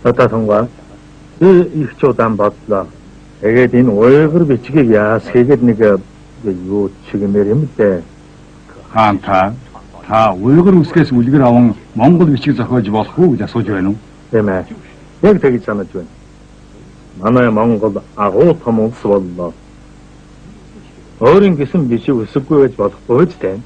어떠선가? их чудаан бодлоо. Тэгээд энэ уйгар бичгийг яасгээд нэг юу чигмээр юм дээ. Хаан та уйгар үсгээс үлгэр аван Монгол бичиг зохиож болох уу гэж асууж байна уу? Тийм ээ. Яг тэгж санаж байна. Манай Монгол агуу том улс боллоо. Өөрийн гэсэн бичиг өсөхгүй байж болохгүй ч тийм.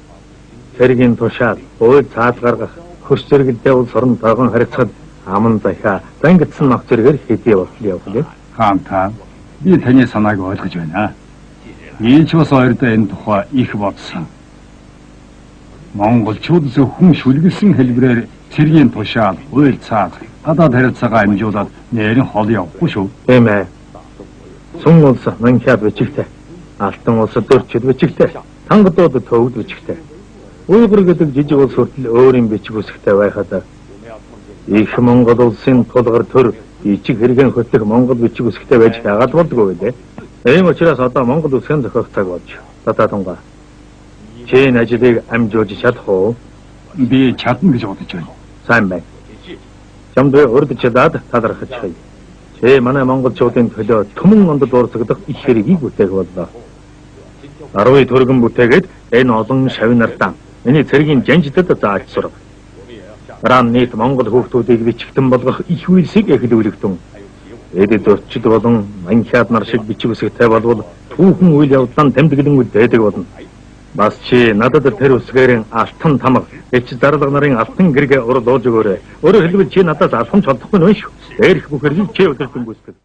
Цэргийн тушаал, уйл цаад гаргах, хөс зэрэгэлдээ улс орон тойгон харьцахад аман захиа зангидсан нөх зэрэгээр хэдий болтол явуулъя. Хаан би таны санааг ойлгож байна. Ийч бас хоёрдоо энэ тухай их бодсон. Монголчуудаас хүн шүлгэлсэн хэлбэрээр цэргийн тушаал, уйл цаад, гадаад харилцаагаа амжуулаад нэрийн хол явахгүй шүү. Тийм ээ. Сун улс манхиад бичигтэй. Алтан улс дөрчид бичигтэй. Тангадууд төвд бичигтэй. Уйгур гэдэг жижиг улс хүртэл өөрийн бичиг үсгтэй байхад их Монгол улсын тулгар төр ичиг хэрэгэн хөтлөх Монгол бичиг үсгтэй байж байгаад болдгоо байлээ. Ийм учраас одоо Монгол үсгэн зохиох цаг болж. Тататунга. Чи энэ ажлыг амжуулж чадах уу? Би чадна гэж бодож байна. Сайн байна. Чамд урд чадаад талархаж. Чи манай монголчуудын төлөө түмэн онд дуурцагдах их хэргийг бүтээх боллоо. 10 төргөн бүтээгээд энэ олон шавнартаа миний цэргийн жанжидад зааж сурав. Ран нийт Монгол хүүхдүүдийг бичигтэн болгох их үйлсийг эхлүүлэгдэн. Эдэд өчид болон манхиад нар шиг бичиг үсгтэй болвол түүхэн үйл явдлаа тэмдэглэн үлдээдэг болно. Бас чи надад тэр үсгээрэн алтан тамга, эч зарлаг нарын алтан гэргээ урд ууж өгөөрэй. Өөрөөр хэлбэл чи надаас алхамч олдохгүй нөө шүү. Дээрх бүх хэргийг чи өдөртөн гүйцэтгэв.